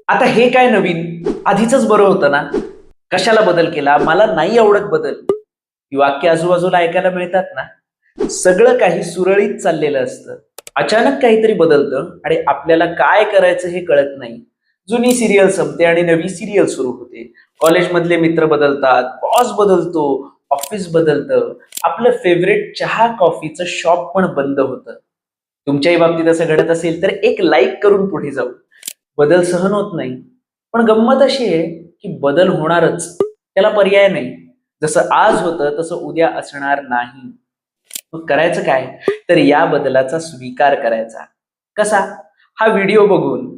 आता हे काय नवीन? आधीच बरं होतं ना? कशाला बदल केला? मला नाही आवडत बदल. ही वाक्य आजूबाजूला ऐकायला मिळतात ना? सगळं काही सुरळीत चाललेलं असतं. अचानक काहीतरी बदलतं आणि आपल्याला काय करायचं हे कळत नाही. जुनी सिरियल संपते आणि नवी सिरियल सुरू होते. कॉलेजमधले मित्र बदलतात, बॉस बदलतो, ऑफिस बदलतं. आपलं फेवरेट चहा कॉफीचं शॉप पण बंद होतं. तुमच्याही बाबतीत असं घडत असेल तर एक लाईक करून पुढे जाऊ. बदल सहन होत नाही. पण गंमत अशी आहे की बदल होणारच. त्याला पर्याय नाही. जसं आज होतं तसं उद्या असणार नाही. मग करायचं काय? तर या बदलाचा स्वीकार करायचा. कसा? हा व्हिडिओ बघून.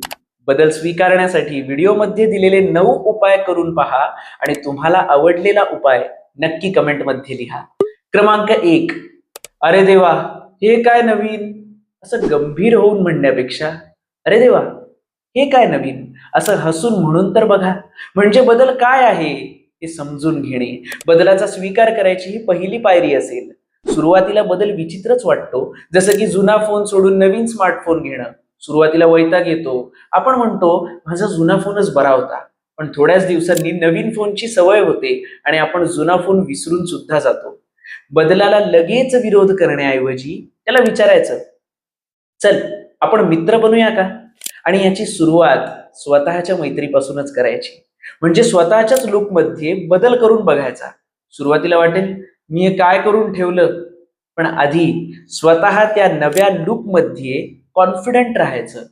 बदल स्वीकारण्यासाठी व्हिडिओमध्ये दिलेले 9 उपाय करून पहा आणि तुम्हाला आवडलेला उपाय नक्की कमेंटमध्ये लिहा. क्रमांक 1, अरे देवा, हे काय नवीन? असं गंभीर होऊन म्हणण्यापेक्षा अरे देवा, हे काय नवीन? असं हसून म्हणून तर बघा. म्हणजे बदल काय आहे हे समजून घेणे, बदलाचा स्वीकार करायची ही पहिली पायरी असेल. सुरुवातीला बदल विचित्रच वाटतो, जसं की जुना फोन सोडून नवीन स्मार्टफोन घेणं. सुरुवातीला वैताग येतो. आपण म्हणतो माझा जुना फोनच बरा होता. पण थोड्याच दिवसांनी नवीन फोनची सवय होते आणि आपण जुना फोन विसरून सुद्धा जातो. बदलाला लगेच विरोध करण्याऐवजी त्याला विचारायचं, चल आपण मित्र बनूया का? आणि याची सुरुवात स्वतःच्या मैत्रीपासूनच करायची. म्हणजे स्वतःच्याच लुकमध्ये बदल करून बघायचा. सुरुवातीला वाटेल मी हे काय करून ठेवलं, पण आधी स्वतः त्या नव्या लुकमध्ये कॉन्फिडंट राहायचं.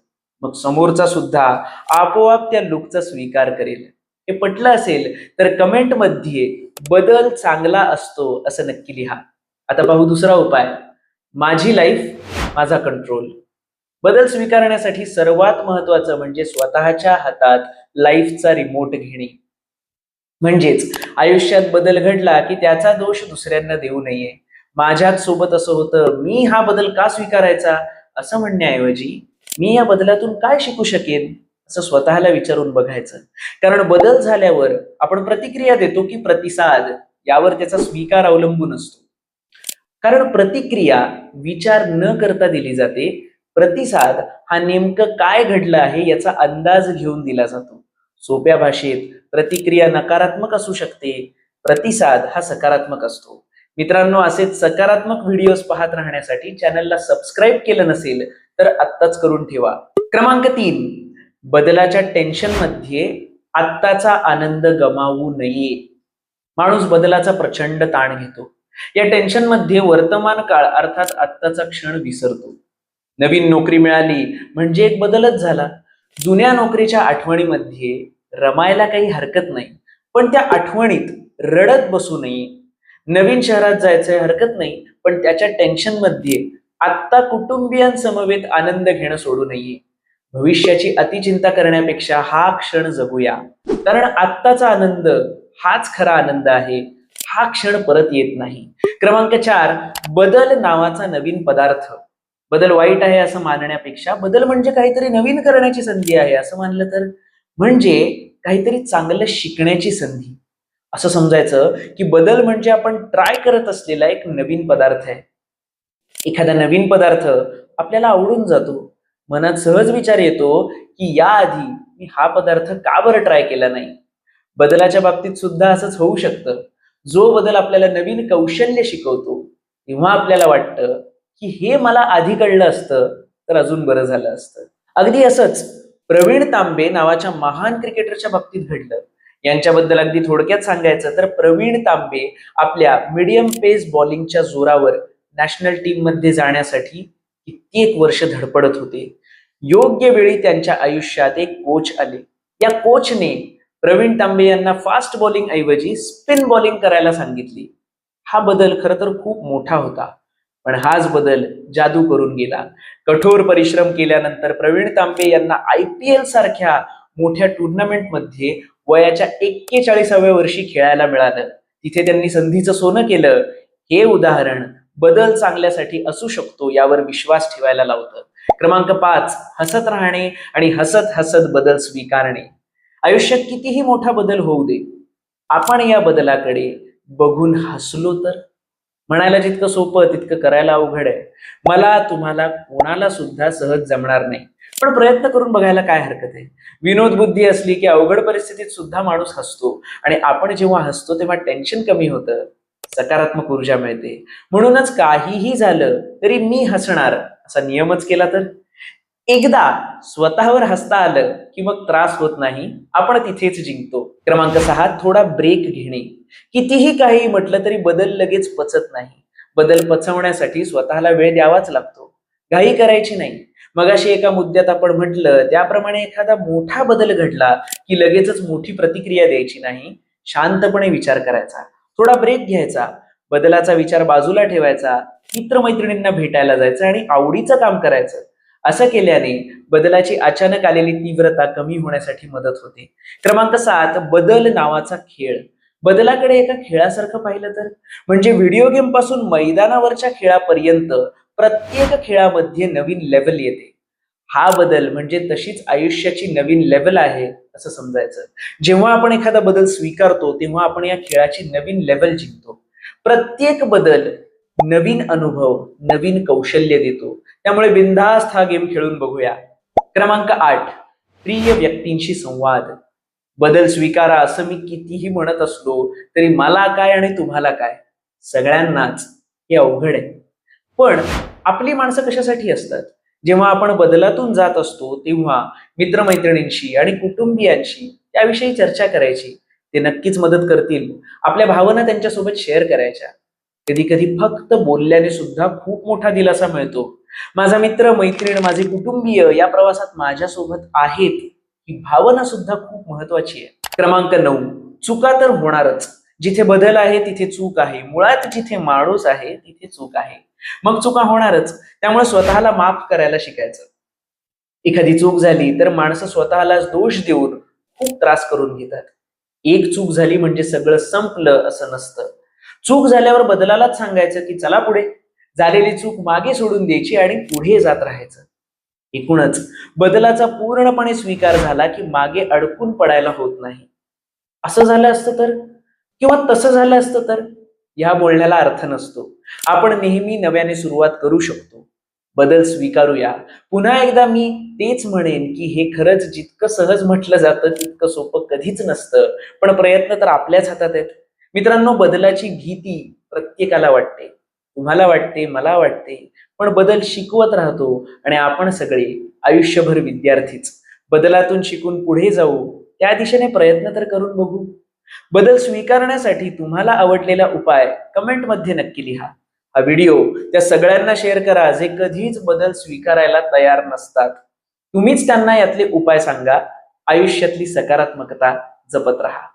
मग समोरचा सुद्धा आपोआप त्या लुकचा स्वीकार करेल. हे पटलं असेल तर कमेंटमध्ये बदल चांगला असतो असं नक्की लिहा. आता पाहू दुसरा उपाय, माझी लाईफ माझा कंट्रोल. बदल स्वीकारण्यासाठी सर्वात महत्वाचं म्हणजे स्वतःच्या हातात लाईफचा रिमोट घेणे. म्हणजेच आयुष्यात बदल घडला की त्याचा दोष दुसऱ्यांना देऊ नये. माझ्याच सोबत असं होतं, मी हा बदल का स्वीकारायचा असं म्हणण्याऐवजी मी या बदलातून काय शिकू शकेन असं स्वतःला विचारून बघायचं. कारण बदल झाल्यावर आपण प्रतिक्रिया देतो की प्रतिसाद, यावर त्याचा स्वीकार अवलंबून असतो. कारण प्रतिक्रिया विचार न करता दिली जाते. प्रतिसाद हा नेमकं काय घडलं आहे याचा अंदाज घेऊन दिला जातो. सोप्या भाषेत प्रतिक्रिया नकारात्मक असू शकते, प्रतिसाद हा सकारात्मक असतो. मित्रांनो, असेच सकारात्मक व्हिडिओज पाहत राहण्यासाठी चॅनलला सबस्क्राईब केलं नसेल तर आत्ताच करून ठेवा. क्रमांक 3, बदलाच्या टेन्शन मध्ये आत्ताचा आनंद गमावू नये. माणूस बदलाचा प्रचंड ताण घेतो. या टेन्शन मध्ये वर्तमान काळ अर्थात आत्ताचा क्षण विसरतो. नवीन नोकरी मिळाली म्हणजे एक बदलच झाला. जुन्या नोकरीच्या आठवणीमध्ये रमायला काही हरकत नाही, पण त्या आठवणीत रडत बसू नये. नवीन शहरात जायचंय हरकत नाही, पण त्याच्या टेन्शन मध्ये आत्ता कुटुंबियांसमवेत आनंद घेणं सोडू नये. भविष्याची अतिचिंता करण्यापेक्षा हा क्षण जगूया. कारण आत्ताचा आनंद हाच खरा आनंद आहे. हा क्षण परत येत नाही. क्रमांक 4, बदल नावाचा नवीन पदार्थ. बदल वाईट आहे असं मानण्यापेक्षा बदल म्हणजे काहीतरी नवीन करण्याची संधी आहे असं मानलं तर, म्हणजे काहीतरी चांगलं शिकण्याची संधी. असं समजायचं की बदल म्हणजे आपण ट्राय करत असलेला एक नवीन पदार्थ आहे. एखादा नवीन पदार्थ आपल्याला आवडून जातो. मनात सहज विचार येतो की याआधी मी हा पदार्थ का बरं ट्राय केला नाही. बदलाच्या बाबतीत सुद्धा असंच होऊ शकतं. जो बदल आपल्याला नवीन कौशल्य शिकवतो तेव्हा आपल्याला वाटतं की हे मला आधी कळलं असतं तर अजून बरं झालं असतं. अगदी असंच प्रवीण तांबे नावाच्या महान क्रिकेटरच्या बाबतीत घडलं. यांच्याबद्दल अगदी थोडक्यात सांगायचं तर प्रवीण तांबे आपल्या मीडियम पेस बॉलिंगच्या जोरावर नॅशनल टीम मध्ये जाण्यासाठी कित्येक वर्ष धडपडत होते. योग्य वेळी त्यांच्या आयुष्यात एक कोच आले. या कोचने प्रवीण तांबे यांना फास्ट बॉलिंग ऐवजी स्पिन बॉलिंग करायला सांगितली. हा बदल खरं तर खूप मोठा होता, पण हाच बदल जादू करून गेला. कठोर परिश्रम केल्यानंतर प्रवीण तांबे यांना IPL सारख्या मोठ्या टुर्नामेंट मध्ये वयाच्या 41व्या वर्षी खेळायला मिळालं. तिथे त्यांनी संधीचं सोनं केलं. हे उदाहरण बदल चांगल्यासाठी असू शकतो यावर विश्वास ठेवायला लावतं. क्रमांक 5, हसत राहणे आणि हसत हसत बदल स्वीकारणे. आयुष्यात कितीही मोठा बदल होऊ दे, आपण या बदलाकडे बघून हसलो तर. म्हणायला जितकं सोपं तितकं करायला अवघड आहे. मला तुम्हाला कोणाला सुद्धा सहज जमणार नाही, पण प्रयत्न करून बघायला काय हरकत आहे. विनोद बुद्धी असली की अवघड परिस्थितीत सुद्धा माणूस हसतो, आणि आपण जेव्हा हसतो तेव्हा टेन्शन कमी होतं, सकारात्मक ऊर्जा मिळते. म्हणूनच काहीही झालं तरी मी हसणार असा नियमच केला तर एकदा स्वतःवर हसता आलं की मग त्रास होत नाही, आपण तिथेच जिंकतो. क्रमांक 6, थोडा ब्रेक घेणे. कितीही काही म्हटलं तरी बदल लगेच पचत नाही. बदल पचवण्यासाठी स्वतःला वेळ द्यावाच लागतो. घाई करायची नाही. मगाशी एका मुद्द्यात आपण म्हटलं त्याप्रमाणे एखादा मोठा बदल घडला की लगेचच मोठी प्रतिक्रिया द्यायची नाही. शांतपणे विचार करायचा, थोडा ब्रेक घ्यायचा, बदलाचा विचार बाजूला ठेवायचा, मित्रमैत्रिणींना भेटायला जायचं आणि आवडीचं काम करायचं. असं केल्याने बदलाची अचानक आलेली तीव्रता कमी होण्यासाठी मदत होते. क्रमांक 7, बदल नावाचा खेळ. बदलाकडे एका खेळासारखं पाहिलं तर, म्हणजे व्हिडिओ गेम पासून मैदानावरच्या खेळापर्यंत प्रत्येक खेळामध्ये नवीन लेवल येते. हा बदल म्हणजे तशीच आयुष्याची नवीन लेवल आहे असं समजायचं. जेव्हा आपण एखादा बदल स्वीकारतो तेव्हा आपण या खेळाची नवीन लेवल जिंकतो. प्रत्येक बदल नवीन अनुभव, नवीन कौशल्य देतो. त्यामुळे बिनधास्त हा गेम खेळून बघूया. क्रमांक 8, प्रिय व्यक्तींशी संवाद. बदल स्वीकारा असं मी कितीही म्हणत असलो तरी मला काय आणि तुम्हाला काय, सगळ्यांनाच हे अवघड आहे. पण आपली माणसं कशासाठी असतात? जेव्हा आपण बदलातून जात असतो तेव्हा मित्रमैत्रिणींशी आणि कुटुंबियांशी त्याविषयी चर्चा करायची. ते नक्कीच मदत करतील. आपल्या भावना त्यांच्यासोबत शेअर करायच्या. कधी कधी फक्त बोलल्याने सुद्धा खूप मोठा दिलासा मिळतो. माझा मित्र, मैत्रीण, माझे कुटुंबीय या प्रवासात माझ्यासोबत आहेत, ही भावना सुद्धा खूप महत्वाची आहे. क्रमांक 9, चुका तर होणारच. जिथे बदल आहे तिथे चूक आहे. मुळात जिथे माणूस आहे तिथे चूक आहे. मग चुका होणारच. त्यामुळे स्वतःला माफ करायला शिकायचं. एखादी चूक झाली तर माणसं स्वतःला दोष देऊन खूप त्रास करून घेतात. एक चूक झाली म्हणजे सगळं संपलं असं नसतं. चूक झाल्यावर बदलालाच सांगायचं की चला पुढे. झालेली चूक मागे सोडून द्यायची आणि पुढे जात राहायचं. एकूणच बदलाचा पूर्णपणे स्वीकार झाला की मागे अडकून पडायला होत नाही. असं झालं असतं तर, किंवा तसं झालं असतं तर, या बोलण्याला अर्थ नसतो. आपण नेहमी नव्याने सुरुवात करू शकतो. बदल स्वीकारूया. पुन्हा एकदा मी तेच म्हणेन की हे खरंच जितकं सहज म्हटलं जातं तितकं सोपं कधीच नसतं. पण प्रयत्न तर आपल्याच हातात आहेत. मित्रांनो, बदलाची भीती प्रत्येकाला वाटते. तुम्हाला वाटते, मला वाटते. पण बदल शिकवत राहतो आणि आपण सगळे आयुष्यभर विद्यार्थीच. बदलातून शिकून पुढे जाऊ, त्या दिशेने प्रयत्न तर करून बघू. बदल स्वीकारण्यासाठी तुम्हाला आवडलेला उपाय कमेंटमध्ये नक्की लिहा. हा व्हिडिओ त्या सगळ्यांना शेअर करा जे कधीच बदल स्वीकारायला तयार नसतात. तुम्हीच त्यांना यातले उपाय सांगा. आयुष्यातली सकारात्मकता जपत राहा.